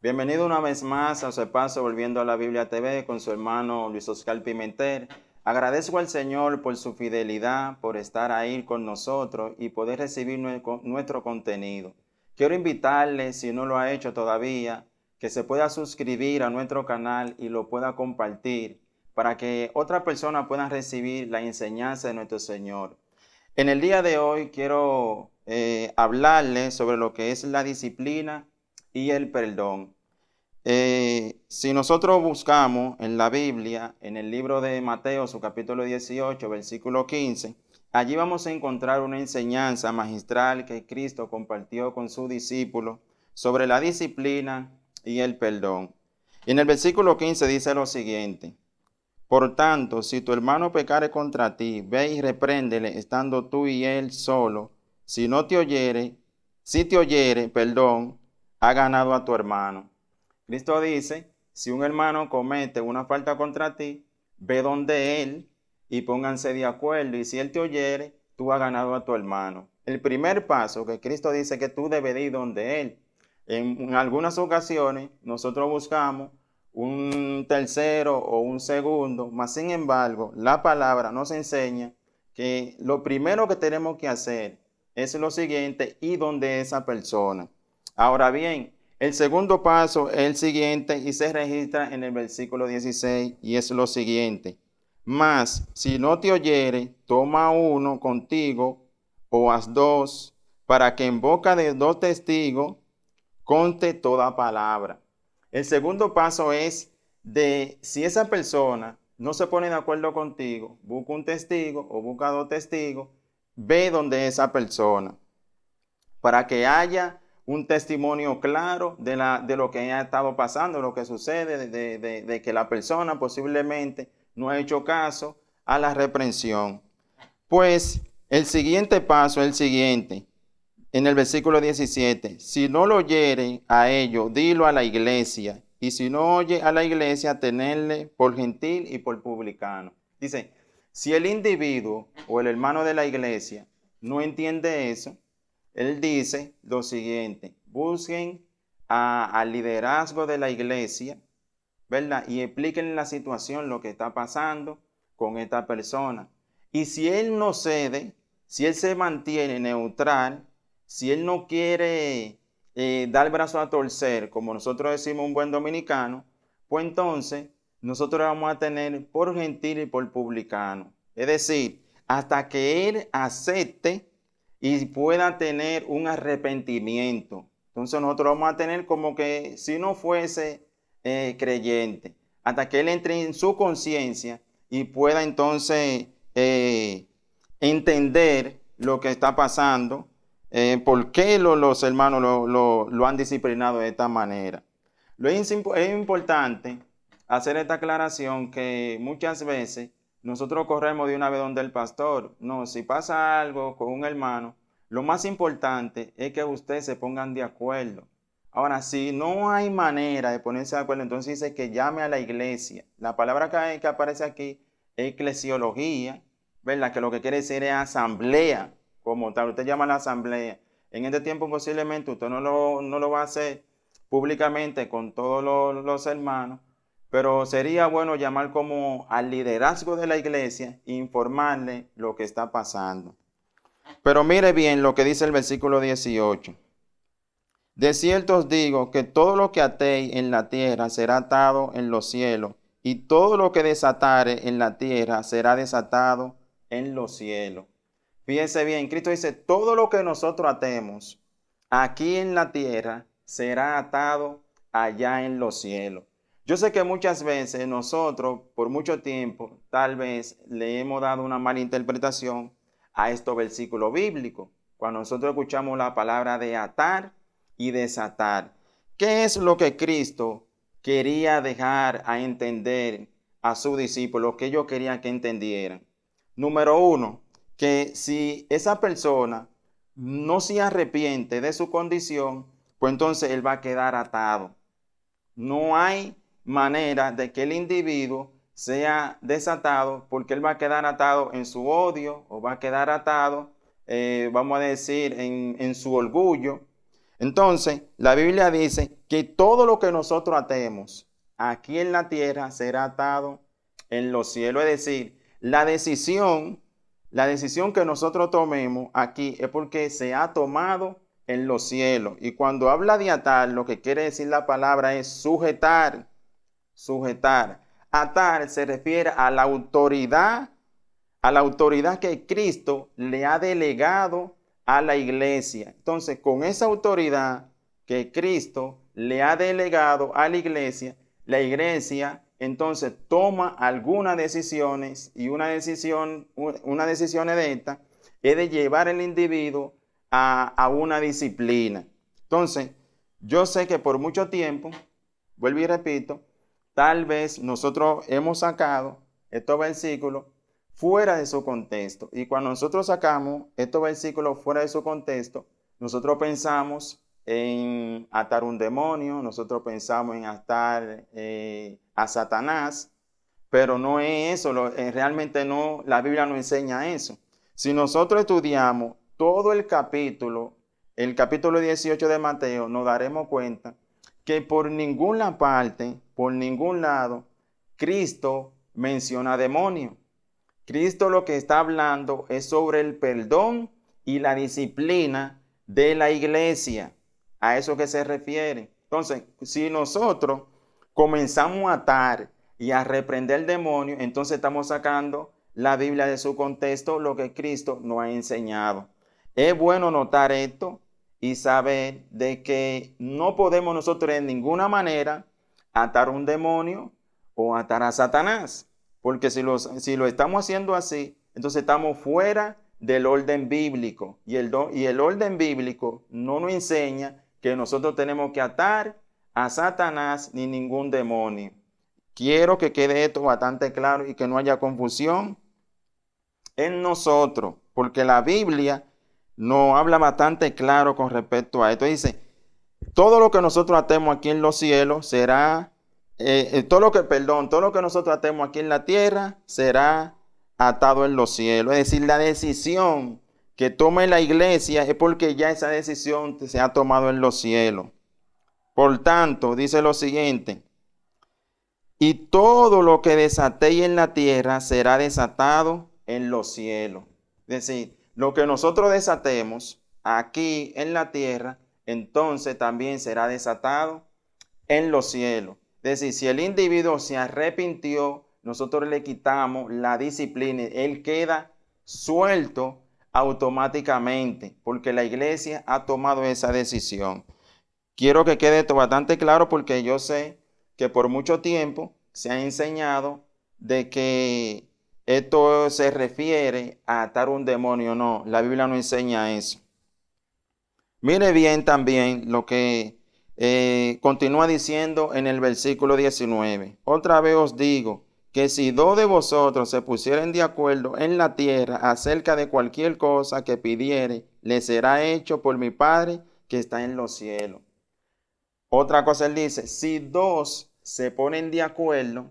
Bienvenido una vez más a su espacio Volviendo a la Biblia TV con su hermano Luis Oscar Pimentel. Agradezco al Señor por su fidelidad, por estar ahí con nosotros y poder recibir nuestro contenido. Quiero invitarle, si no lo ha hecho todavía, que se pueda suscribir a nuestro canal y lo pueda compartir para que otras personas puedan recibir la enseñanza de nuestro Señor. En el día de hoy quiero hablarle sobre lo que es la disciplina y el perdón. Si nosotros buscamos en la Biblia, en el libro de Mateo, su capítulo 18, versículo 15, allí vamos a encontrar una enseñanza magistral que Cristo compartió con sus discípulos sobre la disciplina y el perdón. Y en el versículo 15 dice lo siguiente: por tanto, si tu hermano pecare contra ti, ve y repréndele, estando tú y él solo. Si no te oyere, si te oyere, perdón, ha ganado a tu hermano. Cristo dice, si un hermano comete una falta contra ti, ve donde él y pónganse de acuerdo. Y si él te oyere, tú has ganado a tu hermano. El primer paso que Cristo dice que tú debes ir donde él. En algunas ocasiones nosotros buscamos un tercero o un segundo, mas sin embargo, la palabra nos enseña que lo primero que tenemos que hacer es lo siguiente: y donde esa persona. Ahora bien, el segundo paso es el siguiente y se registra en el versículo 16 y es lo siguiente: mas si no te oyere, toma uno contigo o haz dos, para que en boca de dos testigos conte toda palabra. El segundo paso es de si esa persona no se pone de acuerdo contigo, busca un testigo o busca dos testigos, ve donde esa persona para que haya un testimonio claro de lo que ha estado pasando, lo que sucede, de que la persona posiblemente no ha hecho caso a la reprensión. Pues el siguiente paso es el siguiente. En el versículo 17, si no lo oyere a ellos, dilo a la iglesia. Y si no oye a la iglesia, tenerle por gentil y por publicano. Dice, si el individuo o el hermano de la iglesia no entiende eso, él dice lo siguiente: busquen al liderazgo de la iglesia, ¿verdad? Y expliquen la situación, lo que está pasando con esta persona. Y si él no cede, si él se mantiene neutral, si él no quiere dar brazo a torcer, como nosotros decimos un buen dominicano, pues entonces nosotros vamos a tener por gentil y por publicano. Es decir, hasta que él acepte y pueda tener un arrepentimiento. Entonces nosotros vamos a tener como que si no fuese creyente, hasta que él entre en su conciencia y pueda entonces entender lo que está pasando, por qué los hermanos lo han disciplinado de esta manera. Es importante hacer esta aclaración que muchas veces nosotros corremos de una vez donde el pastor. No, si pasa algo con un hermano, lo más importante es que ustedes se pongan de acuerdo. Ahora, si no hay manera de ponerse de acuerdo, entonces dice que llame a la iglesia. La palabra que aparece aquí es eclesiología, ¿verdad? Que lo que quiere decir es asamblea, como tal. Usted llama a la asamblea. En este tiempo posiblemente usted no lo va a hacer públicamente con todos los hermanos, pero sería bueno llamar como al liderazgo de la iglesia e informarle lo que está pasando. Pero mire bien lo que dice el versículo 18. De cierto os digo que todo lo que atéis en la tierra será atado en los cielos, y todo lo que desatare en la tierra será desatado en los cielos. Fíjense bien, Cristo dice, todo lo que nosotros atemos aquí en la tierra será atado allá en los cielos. Yo sé que muchas veces nosotros, por mucho tiempo, tal vez le hemos dado una mala interpretación a estos versículos bíblicos. Cuando nosotros escuchamos la palabra de atar y desatar, ¿qué es lo que Cristo quería dejar a entender a sus discípulos, que ellos querían que entendieran? Número uno, que si esa persona no se arrepiente de su condición, pues entonces él va a quedar atado. No hay manera de que el individuo sea desatado, porque él va a quedar atado en su odio o va a quedar atado, vamos a decir, en su orgullo. Entonces, la Biblia dice que todo lo que nosotros atemos aquí en la tierra será atado en los cielos. Es decir, la decisión que nosotros tomemos aquí es porque se ha tomado en los cielos. Y cuando habla de atar, lo que quiere decir la palabra es sujetar, sujetar. Atar se refiere a la autoridad que Cristo le ha delegado a la iglesia. Entonces, con esa autoridad que Cristo le ha delegado a la iglesia entonces toma algunas decisiones, y una decisión de esta es de llevar al individuo a una disciplina. Entonces, yo sé que por mucho tiempo, vuelvo y repito, tal vez nosotros hemos sacado estos versículos fuera de su contexto. Y cuando nosotros sacamos estos versículos fuera de su contexto, nosotros pensamos en atar un demonio, nosotros pensamos en atar a Satanás, pero no es eso, realmente no, la Biblia no enseña eso. Si nosotros estudiamos todo el capítulo 18 de Mateo, nos daremos cuenta que por ninguna parte, por ningún lado, Cristo menciona demonios. Cristo lo que está hablando es sobre el perdón y la disciplina de la iglesia. A eso que se refiere. Entonces, si nosotros comenzamos a atar y a reprender el demonio, entonces estamos sacando la Biblia de su contexto, lo que Cristo nos ha enseñado. Es bueno notar esto y saber de que no podemos nosotros de ninguna manera atar un demonio o atar a Satanás. Porque si lo estamos haciendo así, entonces estamos fuera del orden bíblico. Y el orden bíblico no nos enseña que nosotros tenemos que atar a Satanás ni ningún demonio. Quiero que quede esto bastante claro y que no haya confusión en nosotros, porque la Biblia nos habla bastante claro con respecto a esto. Dice, todo lo que nosotros atemos aquí en los cielos será, todo lo que nosotros atemos aquí en la tierra será atado en los cielos. Es decir, la decisión que tome la iglesia es porque ya esa decisión se ha tomado en los cielos. Por tanto, dice lo siguiente, y todo lo que desatéis en la tierra será desatado en los cielos. Es decir, lo que nosotros desatemos aquí en la tierra, entonces también será desatado en los cielos. Es decir, si el individuo se arrepintió, nosotros le quitamos la disciplina, él queda suelto automáticamente, porque la iglesia ha tomado esa decisión. Quiero que quede esto bastante claro, porque yo sé que por mucho tiempo se ha enseñado de que esto se refiere a atar un demonio. No, la Biblia no enseña eso. Mire bien también lo que continúa diciendo en el versículo 19. Otra vez os digo que si dos de vosotros se pusieren de acuerdo en la tierra acerca de cualquier cosa que pidiere, le será hecho por mi Padre que está en los cielos. Otra cosa él dice, si dos se ponen de acuerdo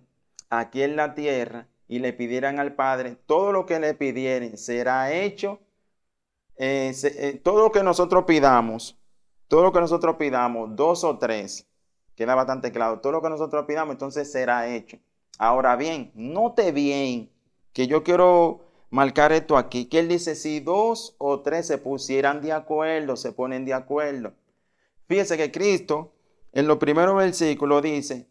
aquí en la tierra y le pidieran al Padre, todo lo que le pidieren será hecho. Todo lo que nosotros pidamos, dos o tres, queda bastante claro, todo lo que nosotros pidamos, entonces será hecho. Ahora bien, note bien que yo quiero marcar esto aquí, que él dice, si dos o tres se pusieran de acuerdo, se ponen de acuerdo. Fíjese que Cristo, en los primeros versículos dice,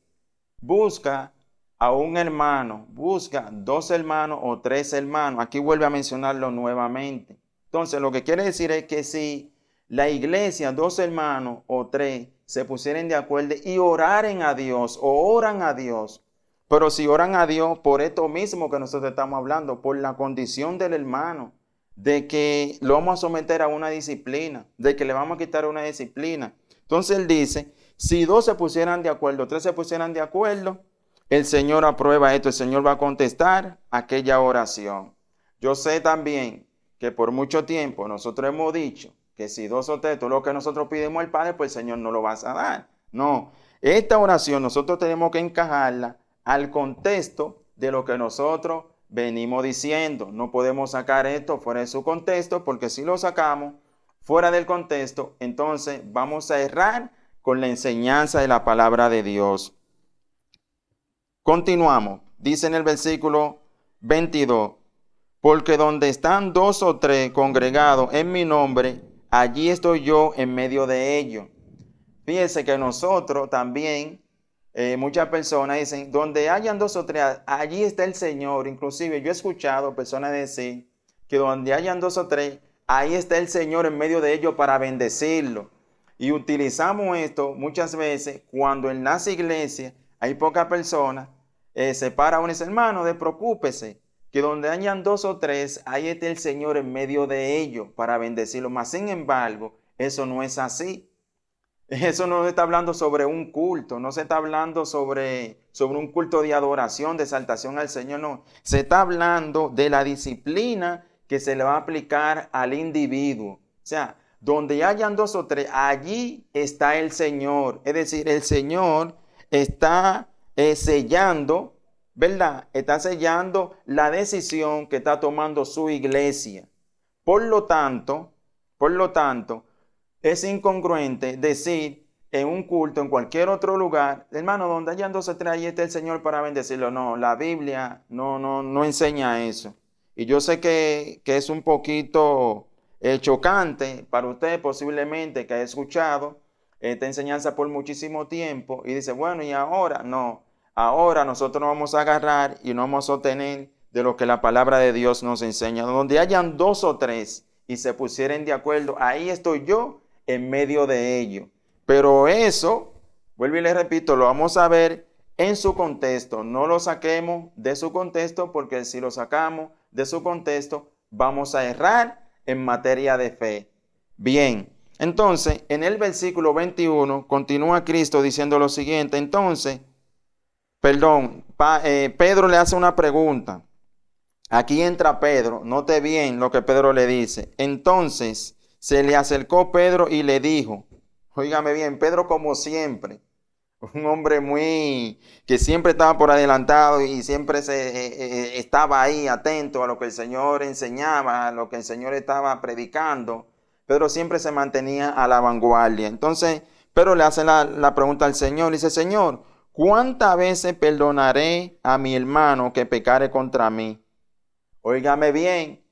busca a un hermano, busca dos hermanos o tres hermanos. Aquí vuelve a mencionarlo nuevamente. Entonces, lo que quiere decir es que si la iglesia, dos hermanos o tres, se pusieran de acuerdo y oraren a Dios o oran a Dios, pero si oran a Dios por esto mismo que nosotros estamos hablando, por la condición del hermano, de que lo vamos a someter a una disciplina, de que le vamos a quitar una disciplina. Entonces él dice, si dos se pusieran de acuerdo, tres se pusieran de acuerdo, el Señor aprueba esto, el Señor va a contestar aquella oración. Yo sé también que por mucho tiempo nosotros hemos dicho que si dos o tres, todo lo que nosotros pidimos al Padre, pues el Señor no lo va a dar. No, esta oración nosotros tenemos que encajarla al contexto de lo que nosotros venimos diciendo. No podemos sacar esto fuera de su contexto, porque si lo sacamos, fuera del contexto, entonces vamos a errar con la enseñanza de la palabra de Dios. Continuamos. Dice en el versículo 22, porque donde están 2 o 3 congregados en mi nombre, allí estoy yo en medio de ellos. Fíjense que nosotros también, muchas personas dicen, donde hayan 2 o 3, allí está el Señor. Inclusive yo he escuchado personas decir que donde hayan 2 o 3, ahí está el Señor en medio de ellos para bendecirlo. Y utilizamos esto muchas veces cuando en las iglesias hay pocas personas. Se para uno y dice, hermano, despreocúpese, que donde hayan 2 o 3, ahí está el Señor en medio de ellos para bendecirlo. Mas, sin embargo, eso no es así. Eso no está hablando sobre un culto, no se está hablando sobre un culto de adoración, de exaltación al Señor, no. Se está hablando de la disciplina que se le va a aplicar al individuo. O sea, donde hayan 2 o 3, allí está el Señor. Es decir, el Señor está sellando, ¿verdad? Está sellando la decisión que está tomando su iglesia. Por lo tanto, es incongruente decir en un culto, en cualquier otro lugar, hermano, donde hayan 2 o 3, ahí está el Señor para bendecirlo. No, la Biblia no enseña eso. Y yo sé que es un poquito chocante para usted posiblemente que ha escuchado esta enseñanza por muchísimo tiempo y dice, bueno, y ahora no, ahora nosotros nos vamos a agarrar y nos vamos a sostener de lo que la palabra de Dios nos enseña. Donde hayan 2 o 3 y se pusieren de acuerdo, ahí estoy yo en medio de ello. Pero eso, vuelvo y le repito, lo vamos a ver en su contexto. No lo saquemos de su contexto, porque si lo sacamos de su contexto, vamos a errar en materia de fe. Bien, entonces, en el versículo 21, continúa Cristo diciendo lo siguiente. Entonces, Pedro le hace una pregunta. Aquí entra Pedro, note bien lo que Pedro le dice. Entonces se le acercó Pedro y le dijo, óigame bien, Pedro como siempre, un hombre que siempre estaba por adelantado y siempre estaba ahí atento a lo que el Señor enseñaba, a lo que el Señor estaba predicando. Pedro siempre se mantenía a la vanguardia. Entonces Pedro le hace la pregunta al Señor, dice, Señor, ¿cuántas veces perdonaré a mi hermano que pecare contra mí? Óigame bien,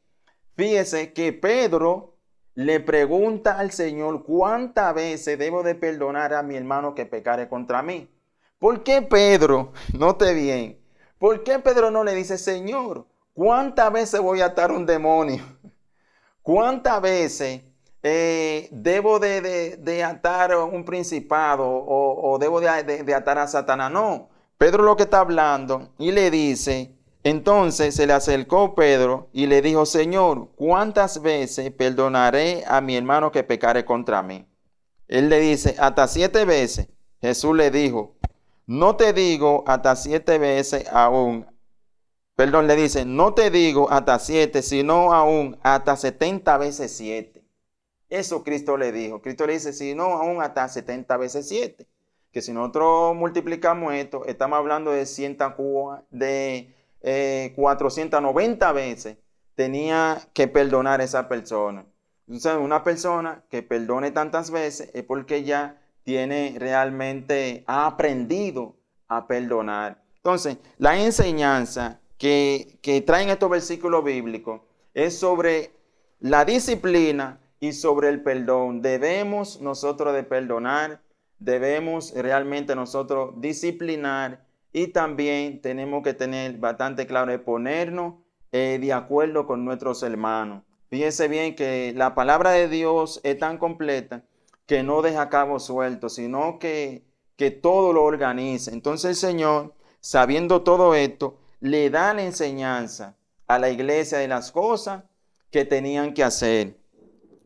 fíjese que Pedro le pregunta al Señor, ¿cuántas veces debo de perdonar a mi hermano que pecare contra mí? ¿Por qué Pedro, note bien, por qué Pedro no le dice, Señor, ¿cuántas veces voy a atar un demonio? ¿Cuántas veces debo de atar un principado o debo de atar a Satanás? No, Pedro lo que está hablando y le dice, entonces se le acercó Pedro y le dijo, Señor, ¿cuántas veces perdonaré a mi hermano que pecare contra mí? Él le dice, hasta 7 veces. Jesús le dijo, no te digo hasta 7 veces aún. Perdón, le dice, no te digo hasta 7, sino aún hasta 70 veces 7. Eso Cristo le dijo. Cristo le dice, sino aún hasta 70 veces 7. Que si nosotros multiplicamos esto, estamos hablando de 490 veces tenía que perdonar a esa persona. Entonces, una persona que perdone tantas veces es porque ya ha aprendido a perdonar. Entonces, la enseñanza que traen estos versículos bíblicos es sobre la disciplina y sobre el perdón. Debemos nosotros de perdonar, debemos realmente nosotros disciplinar y también tenemos que tener bastante claro de ponernos de acuerdo con nuestros hermanos. Fíjense bien que la palabra de Dios es tan completa que no deja cabos sueltos, sino que todo lo organiza. Entonces el Señor, sabiendo todo esto, le da la enseñanza a la iglesia de las cosas que tenían que hacer.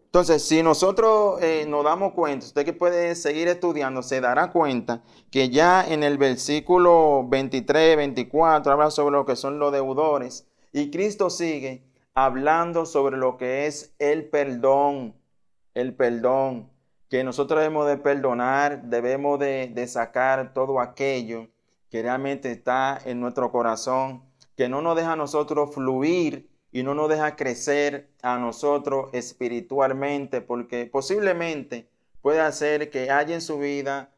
Entonces, si nosotros nos damos cuenta, usted que puede seguir estudiando, se dará cuenta que ya en el versículo 23, 24, habla sobre lo que son los deudores. Y Cristo sigue hablando sobre lo que es el perdón, que nosotros debemos de perdonar, debemos de sacar todo aquello que realmente está en nuestro corazón, que no nos deja a nosotros fluir y no nos deja crecer a nosotros espiritualmente, porque posiblemente puede hacer que haya en su vida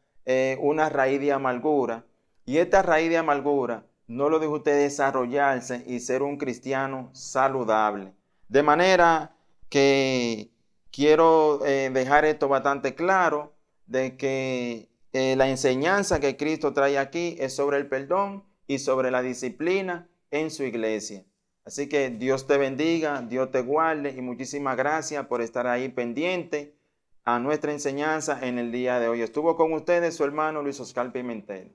una raíz de amargura, y esta raíz de amargura no lo deja usted desarrollarse y ser un cristiano saludable. De manera que quiero dejar esto bastante claro, de que la enseñanza que Cristo trae aquí es sobre el perdón y sobre la disciplina en su iglesia. Así que Dios te bendiga, Dios te guarde y muchísimas gracias por estar ahí pendiente a nuestra enseñanza en el día de hoy. Estuvo con ustedes su hermano Luis Oscar Pimentel.